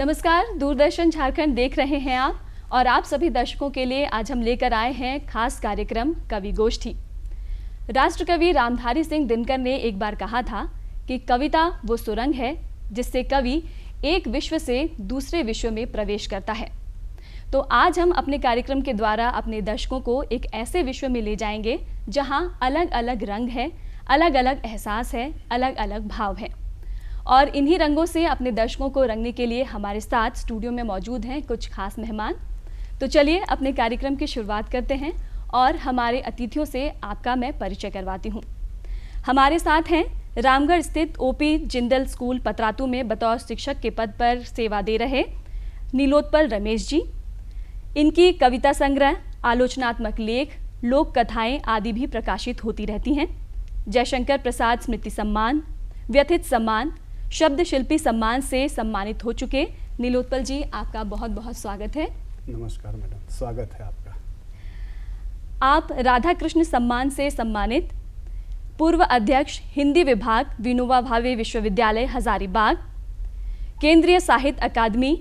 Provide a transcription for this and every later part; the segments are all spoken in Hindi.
नमस्कार, दूरदर्शन झारखंड देख रहे हैं आप और आप सभी दर्शकों के लिए आज हम लेकर आए हैं खास कार्यक्रम कवि गोष्ठी। राष्ट्रकवि रामधारी सिंह दिनकर ने एक बार कहा था कि कविता वो सुरंग है जिससे कवि एक विश्व से दूसरे विश्व में प्रवेश करता है। तो आज हम अपने कार्यक्रम के द्वारा अपने दर्शकों को एक ऐसे विश्व में ले जाएंगे जहां अलग अलग रंग है, अलग अलग एहसास है, अलग अलग भाव है। और इन्हीं रंगों से अपने दर्शकों को रंगने के लिए हमारे साथ स्टूडियो में मौजूद हैं कुछ खास मेहमान। तो चलिए अपने कार्यक्रम की शुरुआत करते हैं और हमारे अतिथियों से आपका मैं परिचय करवाती हूँ। हमारे साथ हैं रामगढ़ स्थित ओपी जिंदल स्कूल पतरातू में बतौर शिक्षक के पद पर सेवा दे रहे नीलोत्पल रमेश जी। इनकी कविता संग्रह, आलोचनात्मक लेख, लोक कथाएं आदि भी प्रकाशित होती रहती हैं। जयशंकर प्रसाद स्मृति सम्मान, व्यथित सम्मान, शब्द शिल्पी सम्मान से सम्मानित हो चुके नीलोत्पल जी, आपका बहुत बहुत स्वागत है। नमस्कार मैडम, स्वागत है आपका। आप राधा कृष्ण सम्मान से सम्मानित पूर्व अध्यक्ष हिंदी विभाग विनोबा भावे विश्वविद्यालय हजारीबाग, केंद्रीय साहित्य अकादमी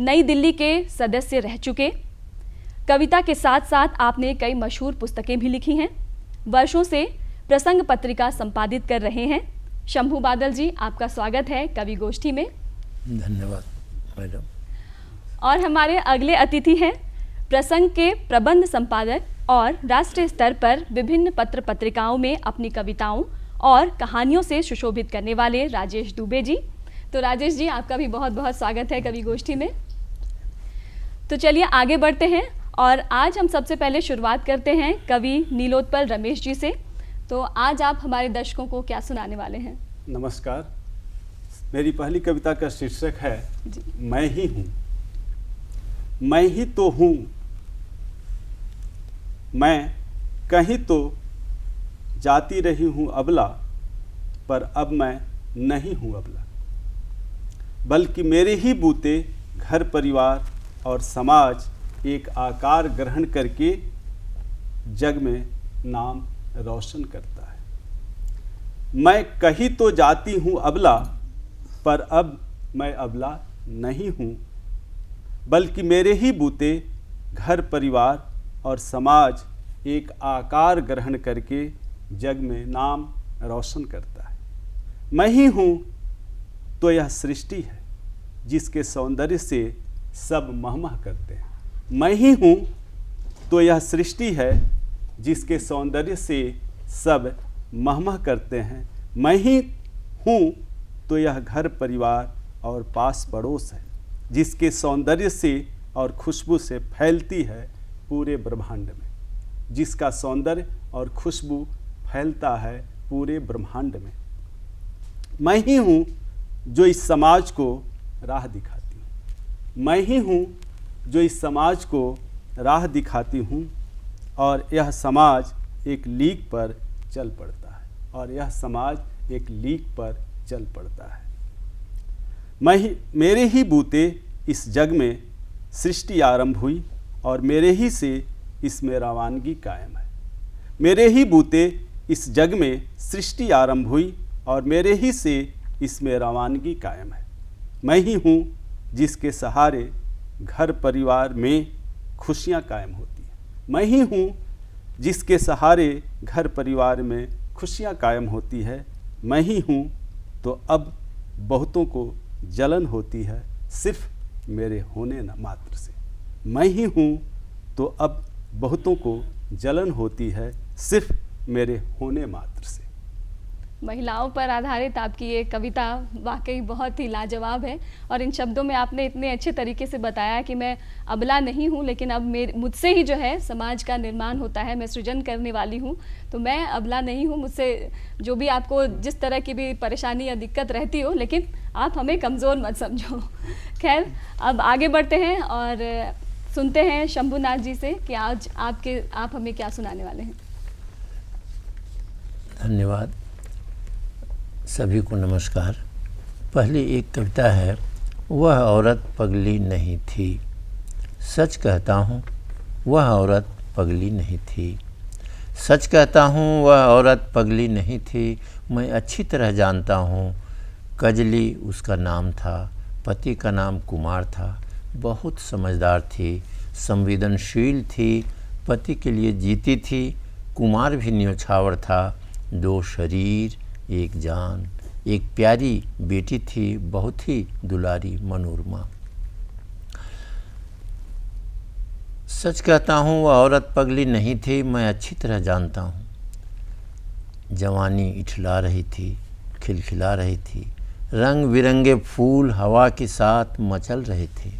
नई दिल्ली के सदस्य रह चुके। कविता के साथ साथ आपने कई मशहूर पुस्तकें भी लिखी हैं। वर्षों से प्रसंग पत्रिका संपादित कर रहे हैं। शंभू बादल जी, आपका स्वागत है कवि गोष्ठी में। धन्यवाद मैडम। और हमारे अगले अतिथि हैं प्रसंग के प्रबंध संपादक और राष्ट्रीय स्तर पर विभिन्न पत्र पत्रिकाओं में अपनी कविताओं और कहानियों से सुशोभित करने वाले राजेश दुबे जी। तो राजेश जी, आपका भी बहुत बहुत स्वागत है कवि गोष्ठी में। तो चलिए आगे बढ़ते हैं और आज हम सबसे पहले शुरुआत करते हैं कवि नीलोत्पल रमेश जी से। तो आज आप हमारे दर्शकों को क्या सुनाने वाले हैं? नमस्कार। मेरी पहली कविता का शीर्षक है मैं ही हूँ। मैं ही तो हूँ, मैं कहीं तो जाती रही हूँ अबला, पर अब मैं नहीं हूँ अबला, बल्कि मेरे ही बूते घर परिवार और समाज एक आकार ग्रहण करके जग में नाम रोशन करता है। मैं कहीं तो जाती हूँ अबला, पर अब मैं अबला नहीं हूँ, बल्कि मेरे ही बूते घर परिवार और समाज एक आकार ग्रहण करके जग में नाम रोशन करता है। मैं ही हूँ तो यह सृष्टि है जिसके सौंदर्य से सब महमह करते हैं। मैं ही हूँ तो यह सृष्टि है जिसके सौंदर्य से सब महमह करते हैं। मैं ही हूँ तो यह घर परिवार और पास पड़ोस है जिसके सौंदर्य से और खुशबू से फैलती है पूरे ब्रह्मांड में, जिसका सौंदर्य और खुशबू फैलता है पूरे ब्रह्मांड में। मैं ही हूँ जो इस समाज को राह दिखाती हूँ। मैं ही हूँ जो इस समाज को राह दिखाती हूँ और यह समाज एक लीक पर चल पड़ता है, और यह समाज एक लीक पर चल पड़ता है। मेरे ही बूते इस जग में सृष्टि आरंभ हुई और मेरे ही से इसमें रवानगी कायम है। मेरे ही बूते इस जग में सृष्टि आरंभ हुई और मेरे ही से इसमें रवानगी कायम है। मैं ही हूँ जिसके सहारे घर परिवार में खुशियाँ कायम होती हैं। मैं ही हूँ जिसके सहारे घर परिवार में खुशियाँ कायम होती है। मैं ही हूँ तो अब बहुतों को जलन होती है सिर्फ मेरे होने न मात्र से। मैं ही हूँ तो अब बहुतों को जलन होती है सिर्फ मेरे होने मात्र से। महिलाओं पर आधारित आपकी ये कविता वाकई बहुत ही लाजवाब है और इन शब्दों में आपने इतने अच्छे तरीके से बताया कि मैं अबला नहीं हूँ, लेकिन अब मुझसे ही जो है समाज का निर्माण होता है, मैं सृजन करने वाली हूँ, तो मैं अबला नहीं हूँ। मुझसे जो भी आपको जिस तरह की भी परेशानी या दिक्कत रहती हो, लेकिन आप हमें कमज़ोर मत समझो। खैर, अब आगे बढ़ते हैं और सुनते हैं शंभुनाथ जी से कि आज आप हमें क्या सुनाने वाले हैं। धन्यवाद। सभी को नमस्कार। पहली एक कविता है, वह औरत पगली नहीं थी। सच कहता हूँ वह औरत पगली नहीं थी। सच कहता हूँ वह औरत पगली नहीं थी। मैं अच्छी तरह जानता हूँ कजली उसका नाम था। पति का नाम कुमार था। बहुत समझदार थी, संवेदनशील थी, पति के लिए जीती थी। कुमार भी न्योछावर था। 2 शरीर एक जान, एक प्यारी बेटी थी, बहुत ही दुलारी मनोरमा। सच कहता हूँ वह औरत पगली नहीं थी, मैं अच्छी तरह जानता हूँ। जवानी इठला रही थी, खिलखिला रही थी, रंग बिरंगे फूल हवा के साथ मचल रहे थे।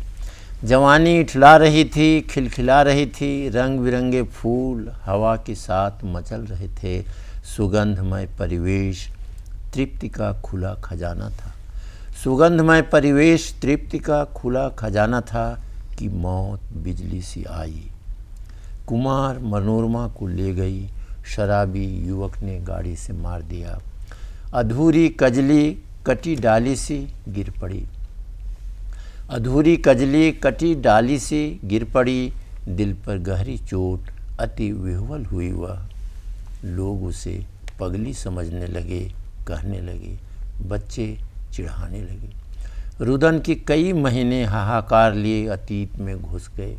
जवानी इठला रही थी, खिलखिला रही थी, रंग बिरंगे फूल हवा के साथ मचल रहे थे। सुगंधमय परिवेश तृप्ति का खुला खजाना था। सुगंधमय परिवेश तृप्ति का खुला खजाना था कि मौत बिजली सी आई। कुमार मनोरमा को ले गई। शराबी युवक ने गाड़ी से मार दिया। अधूरी कजली कटी डाली सी गिर पड़ी। अधूरी कजली कटी डाली सी गिर पड़ी। दिल पर गहरी चोट अति विह्वल हुई वह। लोग उसे पगली समझने लगे, कहने लगे, बच्चे चिढ़ाने लगे। रुदन के कई महीने हाहाकार लिए अतीत में घुस गए।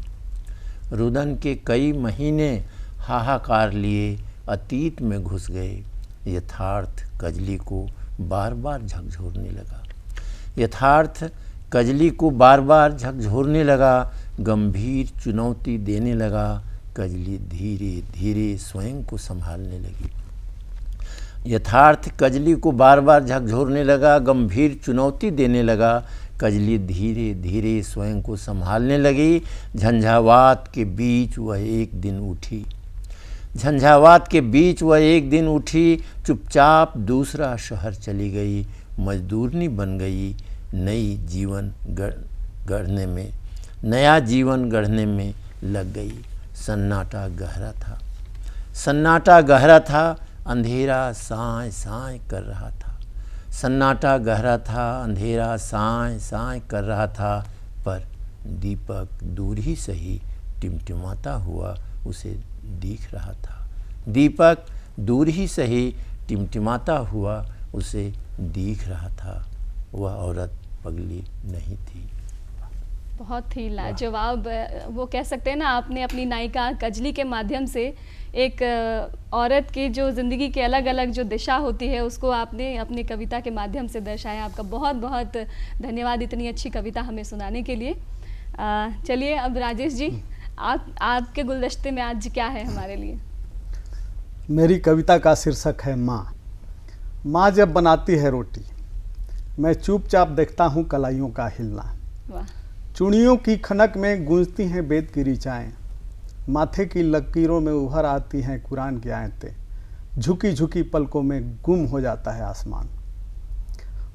रुदन के कई महीने हाहाकार लिए अतीत में घुस गए। यथार्थ कजली को बार बार झकझोरने लगा। यथार्थ कजली को बार बार झकझोरने लगा, गंभीर चुनौती देने लगा। कजली धीरे धीरे स्वयं को संभालने लगी। यथार्थ कजली को बार बार झकझोरने लगा, गंभीर चुनौती देने लगा। कजली धीरे धीरे स्वयं को संभालने लगी। झंझावात के बीच वह एक दिन उठी। झंझावात के बीच वह एक दिन उठी। चुपचाप दूसरा शहर चली गई। मजदूरनी बन गई। नया जीवन गढ़ने में लग गई। सन्नाटा गहरा था। सन्नाटा गहरा था। अंधेरा साए साए कर रहा था। सन्नाटा गहरा था। अंधेरा साए साए कर रहा था। पर दीपक दूर ही सही टिमटिमाता हुआ उसे दिख रहा था। दीपक दूर ही सही टिमटिमाता हुआ उसे दिख रहा था। वह औरत पगली नहीं थी। बहुत ही लाजवाब। वो कह सकते हैं ना, आपने अपनी नायिका कजली के माध्यम से एक औरत की जो ज़िंदगी के अलग अलग जो दिशा होती है उसको आपने अपनी कविता के माध्यम से दर्शाया। आपका बहुत बहुत धन्यवाद इतनी अच्छी कविता हमें सुनाने के लिए। चलिए अब राजेश जी, आपके गुलदस्ते में आज क्या है हमारे लिए? मेरी कविता का शीर्षक है माँ। माँ जब बनाती है रोटी, मैं चुपचाप देखता हूँ कलाइयों का हिलना। वाह। चूड़ियों की खनक में गूंजती हैं वेद की ऋचाएँ। माथे की लकीरों में उभर आती हैं कुरान की आयतें। झुकी झुकी पलकों में गुम हो जाता है आसमान।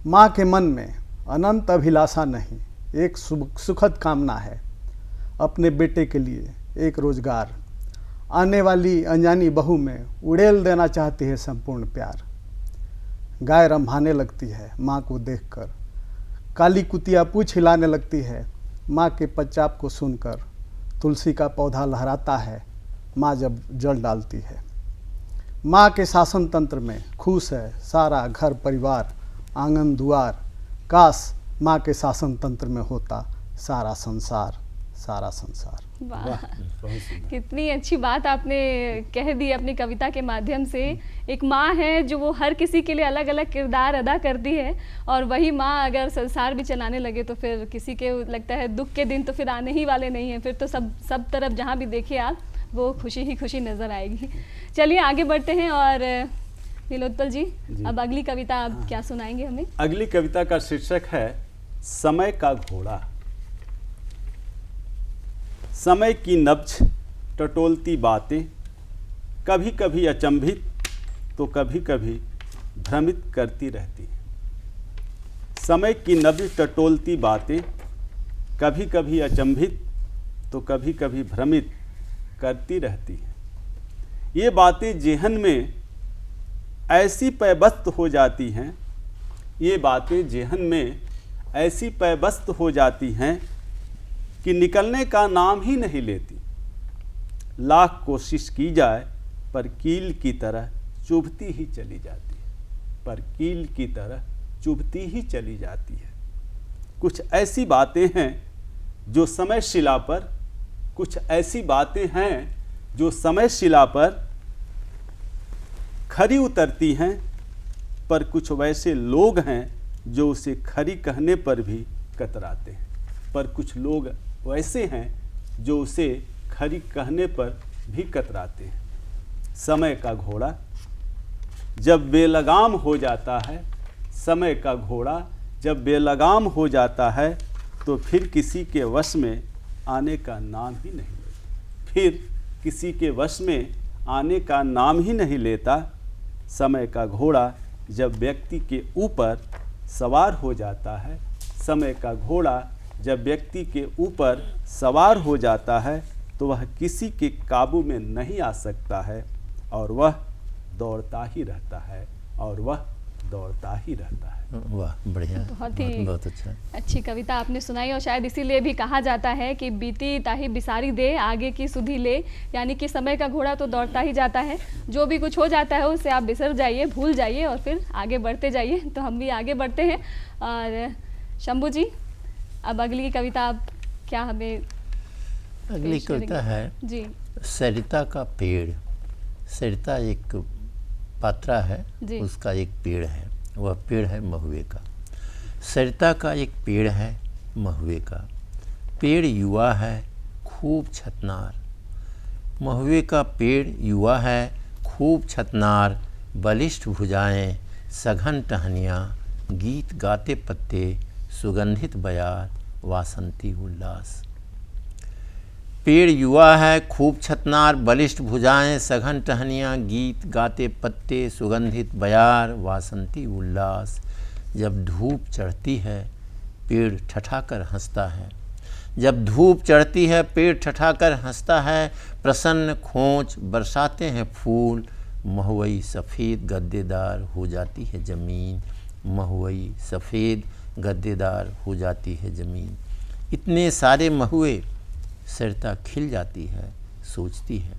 माँ के मन में अनंत अभिलाषा नहीं, एक सुखद कामना है। अपने बेटे के लिए एक रोजगार। आने वाली अनजानी बहू में उड़ेल देना चाहती है संपूर्ण प्यार। गाय रंभाने लगती है माँ को देखकर। काली कुतिया पूंछ हिलाने लगती है माँ के पच्चाप को सुनकर। तुलसी का पौधा लहराता है माँ जब जल डालती है। माँ के शासन तंत्र में खुश है सारा घर परिवार, आंगन दुआर। काश माँ के शासन तंत्र में होता सारा संसार, सारा संसार। वाह, कितनी अच्छी बात आपने कह दी अपनी कविता के माध्यम से। एक माँ है जो वो हर किसी के लिए अलग अलग किरदार अदा करती है, और वही माँ अगर संसार भी चलाने लगे तो फिर किसी के लगता है दुख के दिन तो फिर आने ही वाले नहीं हैं। फिर तो सब तरफ जहाँ भी देखिए आप, वो खुशी ही खुशी नज़र आएगी। चलिए आगे बढ़ते हैं। और नीलोत्पल जी, अब अगली कविता आप क्या सुनाएंगे हमें? अगली कविता का शीर्षक है समय का घोड़ा। समय की नब्ज टटोलती बातें कभी कभी अचंभित तो कभी कभी भ्रमित करती रहती हैं। समय की नब्ज टटोलती बातें कभी कभी अचंभित तो कभी कभी भ्रमित करती रहती हैं। ये बातें जेहन में ऐसी पैबस्त हो जाती हैं, ये बातें जेहन में ऐसी पैबस्त हो जाती हैं कि निकलने का नाम ही नहीं लेती। लाख कोशिश की जाए पर कील की तरह चुभती ही चली जाती है, पर कील की तरह चुभती ही चली जाती है। कुछ ऐसी बातें हैं जो समयशिला पर, कुछ ऐसी बातें हैं जो समयशिला पर खरी उतरती हैं, पर कुछ वैसे लोग हैं जो उसे खरी कहने पर भी कतराते हैं। पर कुछ लोग वैसे हैं जो उसे खरी कहने पर भी कतराते हैं। समय का घोड़ा जब बेलगाम हो जाता है, समय का घोड़ा जब बेलगाम हो जाता है तो फिर किसी के वश में आने का नाम ही नहीं लेता, फिर किसी के वश में आने का नाम ही नहीं लेता। समय का घोड़ा जब व्यक्ति के ऊपर सवार हो जाता है, समय का घोड़ा जब व्यक्ति के ऊपर सवार हो जाता है तो वह किसी के काबू में नहीं आ सकता है और वह दौड़ता ही रहता है, और वह दौड़ता ही रहता है। वाह, बढ़िया, बहुत ही बहुत अच्छा। अच्छी कविता आपने सुनाई, और शायद इसीलिए भी कहा जाता है कि बीती ताही बिसारी दे आगे की सुधी ले, यानी कि समय का घोड़ा तो दौड़ता ही जाता है। जो भी कुछ हो जाता है उससे आप बिसर जाइए, भूल जाइए और फिर आगे बढ़ते जाइए। तो हम भी आगे बढ़ते हैं। और शंभू जी, अब अगली कविता आप क्या हमें अगली पेश करेंगे? कविता है जी सरिता का पेड़। सरिता एक पात्रा है, जी। उसका एक पेड़ है, वह पेड़ है महुए का। सरिता का एक पेड़ है महुए का, पेड़ युवा है खूब छतनार। महुए का पेड़ युवा है खूब छतनार, बलिष्ठ भुजाएं सघन टहनियाँ, गीत गाते पत्ते सुगंधित बयार, वासंती उल्लास। पेड़ युवा है खूब छतनार, बलिष्ठ भुजाएं सघन टहनियाँ, गीत गाते पत्ते सुगंधित बयार, वासंती उल्लास। जब धूप चढ़ती है पेड़ ठठाकर हंसता है, जब धूप चढ़ती है पेड़ ठठाकर हंसता है, प्रसन्न खोंच बरसाते हैं फूल, महुई सफ़ेद गद्देदार हो जाती है ज़मीन, महुई सफ़ेद गद्देदार हो जाती है ज़मीन। इतने सारे महुए सरिता खिल जाती है, सोचती है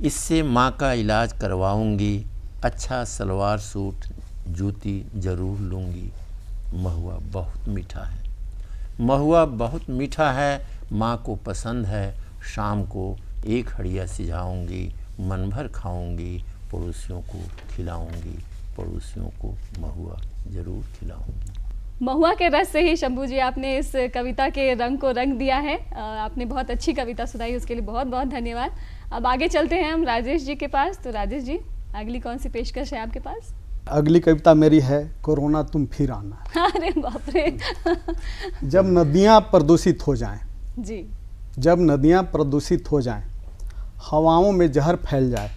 इससे माँ का इलाज करवाऊंगी, अच्छा सलवार सूट जूती ज़रूर लूँगी। महुआ बहुत मीठा है, महुआ बहुत मीठा है, माँ को पसंद है, शाम को एक हड़िया सिझाऊंगी, मन भर खाऊंगी, पड़ोसियों को खिलाऊंगी, पड़ोसियों को महुआ ज़रूर खिलाऊंगी। महुआ के रस से ही शंभू जी आपने इस कविता के रंग को रंग दिया है। आपने बहुत अच्छी कविता सुनाई, उसके लिए बहुत बहुत धन्यवाद। अब आगे चलते हैं हम राजेश जी के पास। तो राजेश जी, अगली कौन सी पेशकश है आपके पास? अगली कविता मेरी है कोरोना तुम फिर आना। अरे बाप रे। जब नदियाँ प्रदूषित हो जाएं, जी, जब नदियाँ प्रदूषित हो जाएं, हवाओं में जहर फैल जाए,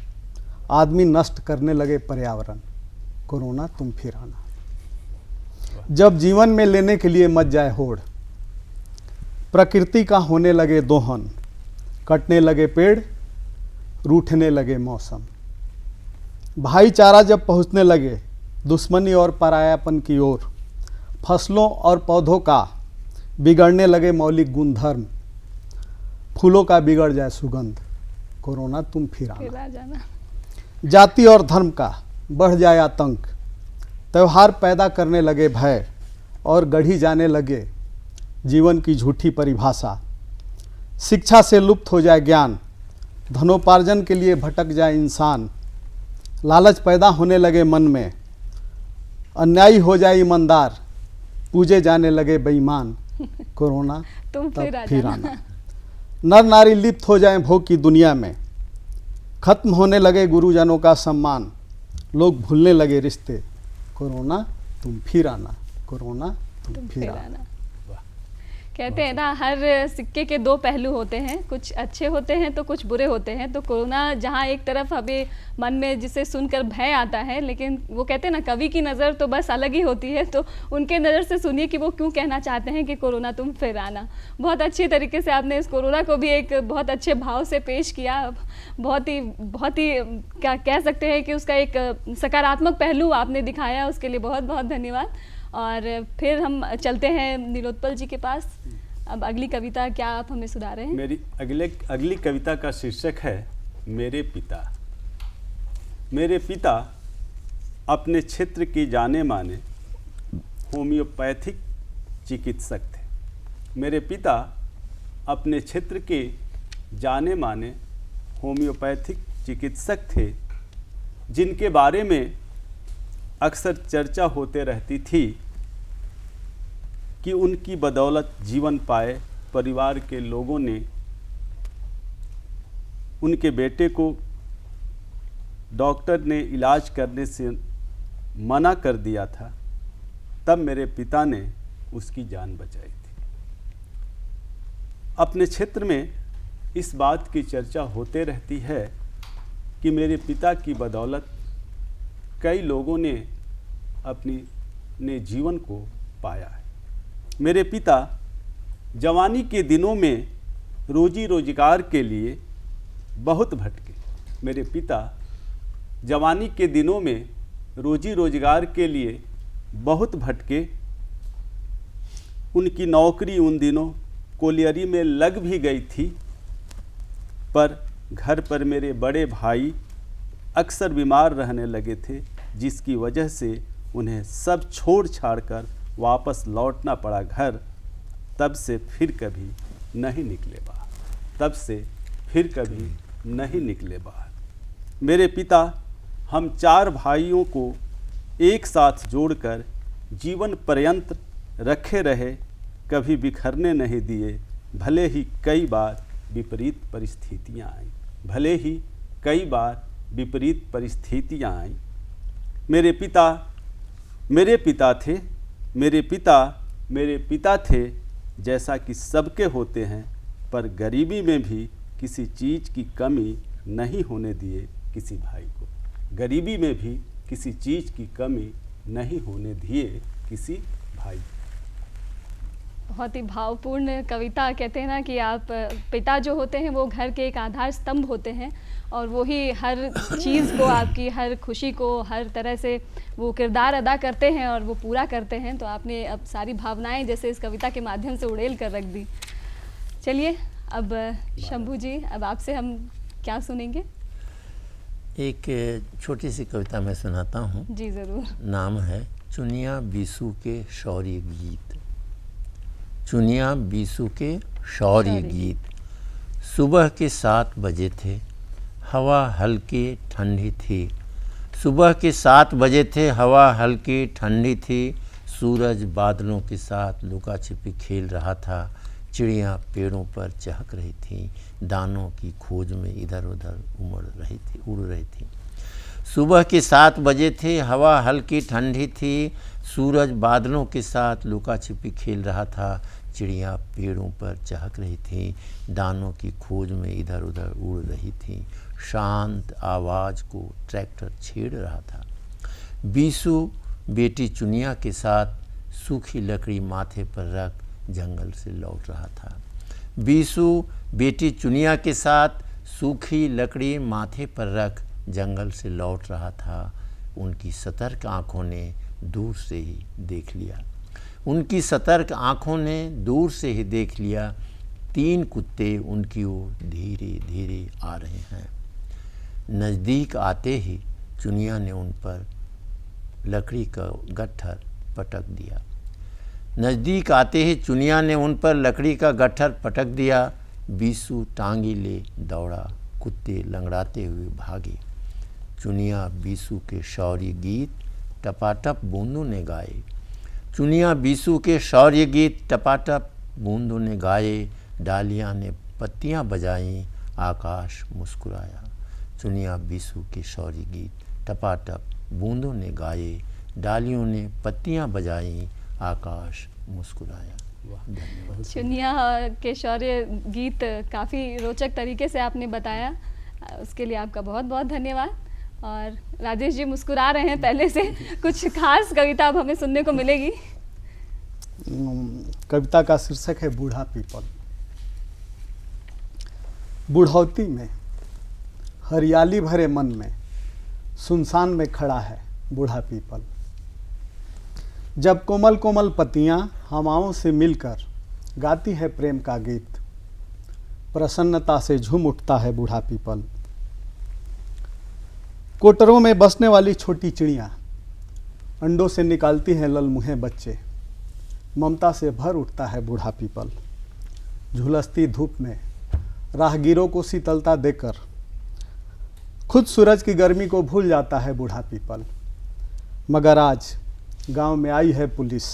आदमी नष्ट करने लगे पर्यावरण, कोरोना तुम फिर आना। जब जीवन में लेने के लिए मच जाए होड़, प्रकृति का होने लगे दोहन, कटने लगे पेड़, रूठने लगे मौसम, भाईचारा जब पहुंचने लगे दुश्मनी और परायापन की ओर, फसलों और पौधों का बिगड़ने लगे मौलिक गुणधर्म, फूलों का बिगड़ जाए सुगंध, कोरोना तुम फिर आना। जाना। जाति और धर्म का बढ़ जाए आतंक, त्यौहार पैदा करने लगे भय और गढ़ी जाने लगे जीवन की झूठी परिभाषा, शिक्षा से लुप्त हो जाए ज्ञान, धनोपार्जन के लिए भटक जाए इंसान, लालच पैदा होने लगे मन में, अन्यायी हो जाए ईमानदार, पूजे जाने लगे बेईमान, कोरोना तुम तब फिर आना। नर नारी लिप्त हो जाए भोग की दुनिया में, खत्म होने लगे गुरुजनों का सम्मान, लोग भूलने लगे रिश्ते, कोरोना तुम फिर आना, कोरोना तुम फिर आना। कहते हैं ना, हर सिक्के के दो पहलू होते हैं, कुछ अच्छे होते हैं तो कुछ बुरे होते हैं। तो कोरोना जहाँ एक तरफ हमें मन में जिसे सुनकर भय आता है, लेकिन वो कहते हैं ना, कवि की नज़र तो बस अलग ही होती है। तो उनके नज़र से सुनिए कि वो क्यों कहना चाहते हैं कि कोरोना तुम फिर आना। बहुत अच्छी तरीके से आपने इस कोरोना को भी एक बहुत अच्छे भाव से पेश किया। बहुत ही क्या कह सकते हैं कि उसका एक सकारात्मक पहलू आपने दिखाया, उसके लिए बहुत बहुत धन्यवाद। और फिर हम चलते हैं नीलोत्पल जी के पास। अब अगली कविता क्या आप हमें सुना रहे हैं? मेरी अगली कविता का शीर्षक है मेरे पिता। मेरे पिता अपने क्षेत्र की जाने माने होम्योपैथिक चिकित्सक थे। मेरे पिता अपने क्षेत्र के जाने माने होम्योपैथिक चिकित्सक थे, जिनके बारे में अक्सर चर्चा होते रहती थी कि उनकी बदौलत जीवन पाए परिवार के लोगों ने उनके बेटे को डॉक्टर ने इलाज करने से मना कर दिया था, तब मेरे पिता ने उसकी जान बचाई थी। अपने क्षेत्र में इस बात की चर्चा होते रहती है कि मेरे पिता की बदौलत कई लोगों ने अपने जीवन को पाया है। मेरे पिता जवानी के दिनों में रोजी रोजगार के लिए बहुत भटके। मेरे पिता जवानी के दिनों में रोजी रोजगार के लिए बहुत भटके। उनकी नौकरी उन दिनों कोलियरी में लग भी गई थी, पर घर पर मेरे बड़े भाई अक्सर बीमार रहने लगे थे, जिसकी वजह से उन्हें सब छोड़ छाड़ कर वापस लौटना पड़ा घर। तब से फिर कभी नहीं निकले बाहर। तब से फिर कभी नहीं निकले बाहर। मेरे पिता हम 4 भाइयों को एक साथ जोड़कर जीवन पर्यंत रखे रहे, कभी बिखरने नहीं दिए। भले ही कई बार विपरीत परिस्थितियां आईं, भले ही कई बार विपरीत परिस्थितियां आईं। मेरे पिता थे जैसा कि सबके होते हैं, पर गरीबी में भी किसी चीज़ की कमी नहीं होने दिए किसी भाई को। गरीबी में भी किसी चीज़ की कमी नहीं होने दिए किसी भाई को। बहुत ही भावपूर्ण कविता। कहते हैं ना कि आप पिता जो होते हैं वो घर के एक आधार स्तंभ होते हैं, और वो ही हर चीज़ को, आपकी हर खुशी को हर तरह से वो किरदार अदा करते हैं और वो पूरा करते हैं। तो आपने अब सारी भावनाएं जैसे इस कविता के माध्यम से उड़ेल कर रख दी। चलिए अब शंभू जी, अब आपसे हम क्या सुनेंगे? एक छोटी सी कविता मैं सुनाता हूँ। जी ज़रूर। नाम है चुनिया बीसू के शौर्य गीत। चुनिया बीसू के शौर्य गीत। सुबह के 7 बजे थे, हवा हल्की ठंडी थी। सुबह के 7 बजे थे, हवा हल्की ठंडी थी। सूरज बादलों के साथ लुका छिपी खेल रहा था। चिड़ियाँ पेड़ों पर चहक रही थीं, दानों की खोज में इधर उधर उड़ रही थी। सुबह के 7 बजे थे, हवा हल्की ठंडी थी। सूरज बादलों के साथ लुका छिपी खेल रहा था। चिड़ियाँ पेड़ों पर चहक रही थीं, दानों की खोज में इधर उधर उड़ रही थीं। शांत आवाज़ को ट्रैक्टर छेड़ रहा था। बीसू बेटी चुनिया के साथ सूखी लकड़ी माथे पर रख जंगल से लौट रहा था। बीसू बेटी चुनिया के साथ सूखी लकड़ी माथे पर रख जंगल से लौट रहा था। उनकी सतर्क आँखों ने दूर से ही देख लिया। उनकी सतर्क आँखों ने दूर से ही देख लिया। 3 कुत्ते उनकी ओर धीरे धीरे आ रहे हैं। नज़दीक आते ही चुनिया ने उन पर लकड़ी का गट्ठर पटक दिया। नज़दीक आते ही चुनिया ने उन पर लकड़ी का गट्ठर पटक दिया। बीसू टांगी ले दौड़ा, कुत्ते लंगड़ाते हुए भागे। चुनिया बीसू के शौर्य गीत टपाटप बूंदों ने गाए। चुनिया बीसू के शौर्य गीत टपाटप बूंदों ने गाए। डालियाँ ने पत्तियाँ बजाईं, आकाश मुस्कुराया। चुनिया बीसू के शौर्य गीत टपाटप बूंदों ने गाए। डालियों ने पत्तियाँ बजाईं, आकाश मुस्कुराया। धन्यवाद। चुनिया के शौर्य गीत काफ़ी रोचक तरीके से आपने बताया, उसके लिए आपका बहुत बहुत धन्यवाद। और राजेश जी मुस्कुरा रहे हैं पहले से, कुछ खास कविता अब हमें सुनने को मिलेगी। कविता का शीर्षक है बूढ़ा पीपल। बुढ़ौती में हरियाली भरे मन में सुनसान में खड़ा है बूढ़ा पीपल। जब कोमल कोमल पत्तियां हवाओं से मिलकर गाती है प्रेम का गीत, प्रसन्नता से झूम उठता है बूढ़ा पीपल। कोटरों में बसने वाली छोटी चिड़ियाँ अंडों से निकालती हैं ललमुहे बच्चे। ममता से भर उठता है बूढ़ा पीपल। झुलसती धूप में राहगीरों को शीतलता देकर खुद सूरज की गर्मी को भूल जाता है बूढ़ा पीपल। मगर आज गांव में आई है पुलिस,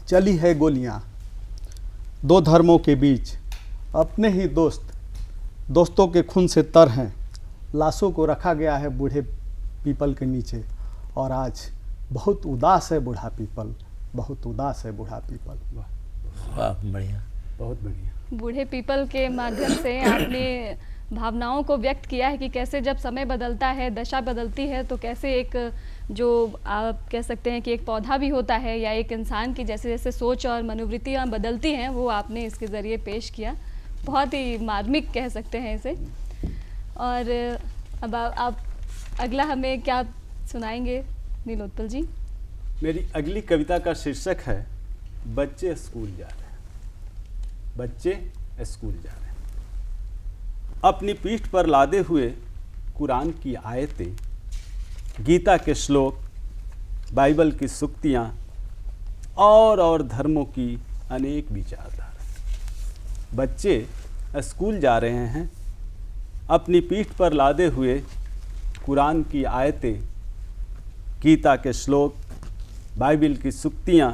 चली है गोलियां दो धर्मों के बीच। अपने ही दोस्तों के खून से तर हैं, लाशों को रखा गया है बूढ़े पीपल के नीचे। और आज बहुत उदास है बूढ़ा पीपल, बहुत उदास है बूढ़ा पीपल। वाह, बढ़िया, बहुत बढ़िया। बूढ़े पीपल के माध्यम से आपने भावनाओं को व्यक्त किया है कि कैसे जब समय बदलता है, दशा बदलती है, तो कैसे एक जो आप कह सकते हैं कि एक पौधा भी होता है या एक इंसान की जैसे जैसे सोच और मनोवृत्तियाँ बदलती हैं, वो आपने इसके ज़रिए पेश किया। बहुत ही मार्मिक कह सकते हैं इसे। और अब आप अगला हमें क्या सुनाएंगे नीलोत्पल जी? मेरी अगली कविता का शीर्षक है बच्चे स्कूल जा रहे हैं। बच्चे स्कूल जा रहे हैं। अपनी पीठ पर लादे हुए कुरान की आयतें, गीता के श्लोक, बाइबल की सूक्तियाँ और धर्मों की अनेक विचारधारा। बच्चे स्कूल जा रहे हैं। अपनी पीठ पर लादे हुए कुरान की आयतें, गीता के श्लोक, बाइबल की सूक्तियाँ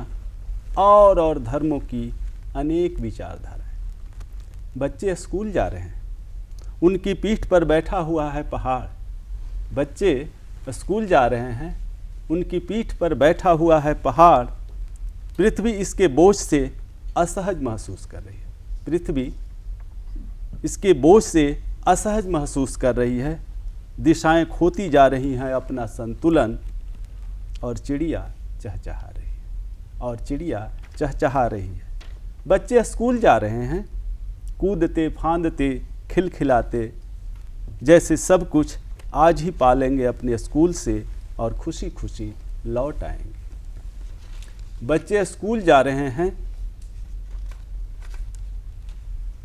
और धर्मों की अनेक विचारधाराएं। बच्चे स्कूल जा रहे हैं। उनकी पीठ पर बैठा हुआ है पहाड़। बच्चे स्कूल जा रहे हैं। उनकी पीठ पर बैठा हुआ है पहाड़। पृथ्वी इसके बोझ से असहज महसूस कर रही है। पृथ्वी इसके बोझ से असहज महसूस कर रही है। दिशाएं खोती जा रही हैं अपना संतुलन, और चिड़िया चहचहा रही है। और चिड़िया चहचहा रही है। बच्चे स्कूल जा रहे हैं, कूदते फांदते खिलखिलाते, जैसे सब कुछ आज ही पालेंगे अपने स्कूल से और खुशी खुशी लौट आएंगे। बच्चे स्कूल जा रहे हैं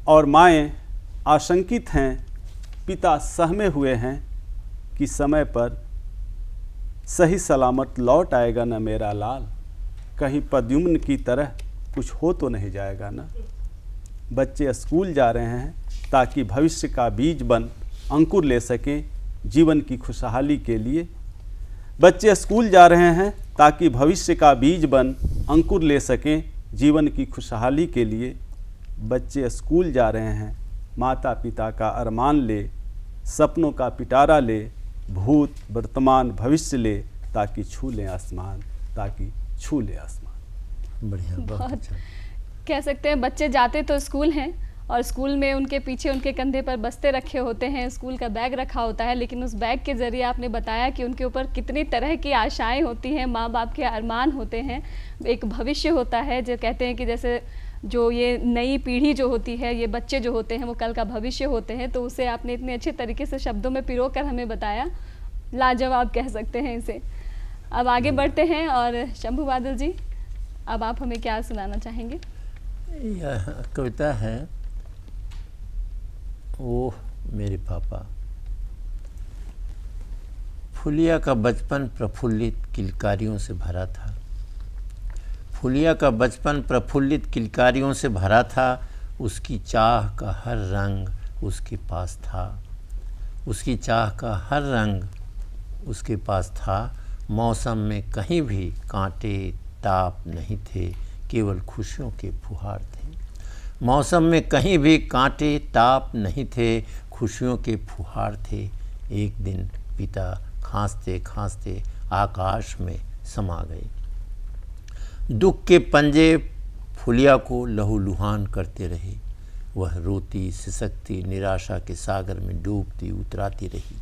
और माएँ आशंकित हैं, पिता सहमे हुए हैं कि समय पर सही सलामत लौट आएगा ना मेरा लाल, कहीं प्रद्युम्न की तरह कुछ हो तो नहीं जाएगा ना। बच्चे स्कूल जा रहे हैं ताकि भविष्य का बीज बन अंकुर ले सकें जीवन की खुशहाली के लिए। बच्चे स्कूल जा रहे हैं ताकि भविष्य का बीज बन अंकुर ले सकें जीवन की खुशहाली के लिए। बच्चे स्कूल जा रहे हैं, माता पिता का अरमान ले, सपनों का पिटारा ले, भूत वर्तमान भविष्य ले, ताकि छू लें आसमान, ताकि छू ले आसमान। बढ़िया, बहुत अच्छा। कह सकते हैं बच्चे जाते तो स्कूल हैं और स्कूल में उनके पीछे उनके कंधे पर बस्ते रखे होते हैं, स्कूल का बैग रखा होता है, लेकिन उस बैग के ज़रिए आपने बताया कि उनके ऊपर कितनी तरह की आशाएं होती हैं, माँ बाप के अरमान होते हैं, एक भविष्य होता है। जो कहते हैं कि जैसे जो ये नई पीढ़ी जो होती है, ये बच्चे जो होते हैं वो कल का भविष्य होते हैं, तो उसे आपने इतने अच्छे तरीके से शब्दों में पिरो कर हमें बताया। लाजवाब कह सकते हैं इसे। अब आगे बढ़ते हैं और शंभू बादल जी, अब आप हमें क्या सुनाना चाहेंगे? यह कविता है ओह मेरे पापा। फुलिया का बचपन प्रफुल्लित किलकारियों से भरा था। फुलिया का बचपन प्रफुल्लित किलकारियों से भरा था। उसकी चाह का हर रंग उसके पास था। उसकी चाह का हर रंग उसके पास था। मौसम में कहीं भी कांटे ताप नहीं थे, केवल खुशियों के फुहार थे। मौसम में कहीं भी कांटे ताप नहीं थे, खुशियों के फुहार थे। एक दिन पिता खांसते खांसते आकाश में समा गए। दुख के पंजे फुलिया को लहूलुहान करते रहे। वह रोती सिसकती निराशा के सागर में डूबती उतराती रही।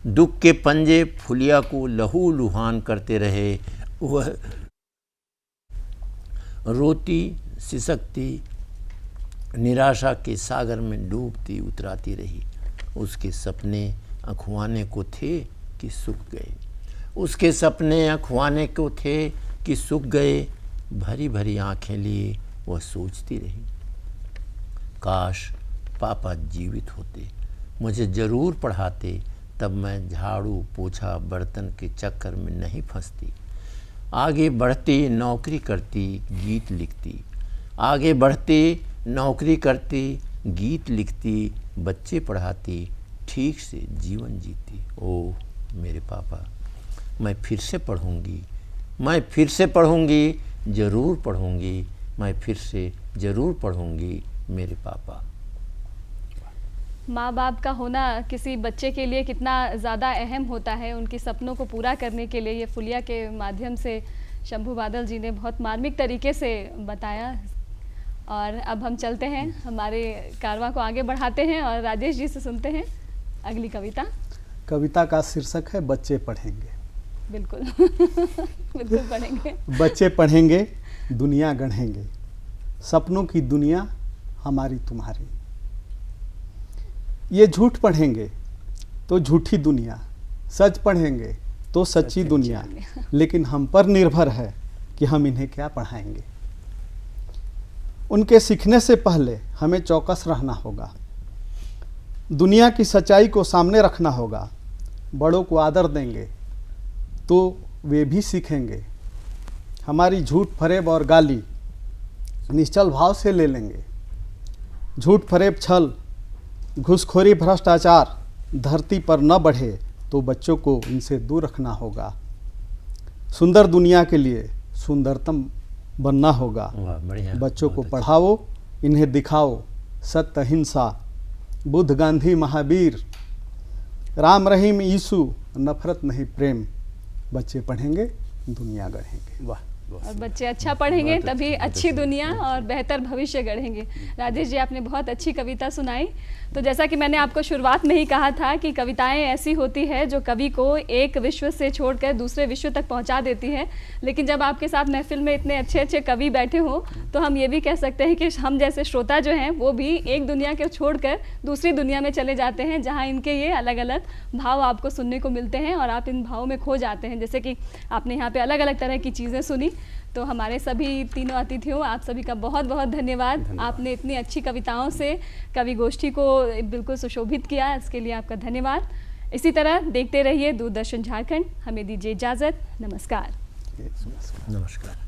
दुख के पंजे फुलिया को लहूलुहान करते रहे। वह रोती सिसकती निराशा के सागर में डूबती उतराती रही। उसके सपने अखवाने को थे कि सूख गए। उसके सपने अखवाने को थे कि सूख गए। भरी भरी आंखें लिए वह सोचती रही, काश पापा जीवित होते, मुझे ज़रूर पढ़ाते, तब मैं झाड़ू पोछा बर्तन के चक्कर में नहीं फंसती। आगे बढ़ती नौकरी करती गीत लिखती, आगे बढ़ती नौकरी करती गीत लिखती, बच्चे पढ़ाती ठीक से जीवन जीती। ओह मेरे पापा, मैं फिर से पढ़ूंगी, मैं फिर से पढ़ूंगी, ज़रूर पढ़ूंगी, मैं फिर से ज़रूर पढ़ूंगी मेरे पापा। माँ बाप का होना किसी बच्चे के लिए कितना ज़्यादा अहम होता है, उनके सपनों को पूरा करने के लिए ये फुलिया के माध्यम से शंभू बादल जी ने बहुत मार्मिक तरीके से बताया। और अब हम चलते हैं, हमारे कारवां को आगे बढ़ाते हैं और राजेश जी से सुनते हैं अगली कविता। कविता का शीर्षक है बच्चे पढ़ेंगे। बिल्कुल बिल्कुल पढ़ेंगे। बच्चे पढ़ेंगे, दुनिया गढ़ेंगे, सपनों की दुनिया हमारी तुम्हारी। ये झूठ पढ़ेंगे तो झूठी दुनिया, सच पढ़ेंगे तो सच्ची दुनिया, लेकिन हम पर निर्भर है कि हम इन्हें क्या पढ़ाएंगे। उनके सीखने से पहले हमें चौकस रहना होगा, दुनिया की सच्चाई को सामने रखना होगा। बड़ों को आदर देंगे तो वे भी सीखेंगे, हमारी झूठ फरेब और गाली निश्चल भाव से ले लेंगे। झूठ फरेब छल घूसखोरी भ्रष्टाचार धरती पर न बढ़े तो बच्चों को इनसे दूर रखना होगा। सुंदर दुनिया के लिए सुंदरतम बनना होगा। बच्चों को पढ़ाओ, इन्हें दिखाओ सत्य अहिंसा, बुद्ध गांधी महावीर, राम रहीम यीशु, नफरत नहीं प्रेम। बच्चे पढ़ेंगे, दुनिया गढ़ेंगे। वाह, और बच्चे अच्छा पढ़ेंगे तभी अच्छी दुनिया और बेहतर भविष्य गढ़ेंगे। राजेश जी, आपने बहुत अच्छी कविता सुनाई। तो जैसा कि मैंने आपको शुरुआत में ही कहा था कि कविताएं ऐसी होती है जो कवि को एक विश्व से छोड़कर दूसरे विश्व तक पहुंचा देती है। लेकिन जब आपके साथ महफिल में इतने अच्छे अच्छे कवि बैठे हों तो हम ये भी कह सकते हैं कि हम जैसे श्रोता जो हैं वो भी एक दुनिया के छोड़कर दूसरी दुनिया में चले जाते हैं, जहाँ इनके ये अलग अलग भाव आपको सुनने को मिलते हैं और आप इन भावों में खो जाते हैं। जैसे कि आपने यहाँ पे अलग अलग तरह की चीज़ें सुनी। तो हमारे सभी तीनों अतिथियों, आप सभी का बहुत बहुत धन्यवाद। आपने इतनी अच्छी कविताओं से कवि गोष्ठी को बिल्कुल सुशोभित किया, इसके लिए आपका धन्यवाद। इसी तरह देखते रहिए दूरदर्शन झारखंड। हमें दीजिए इजाज़त। नमस्कार। नमस्कार।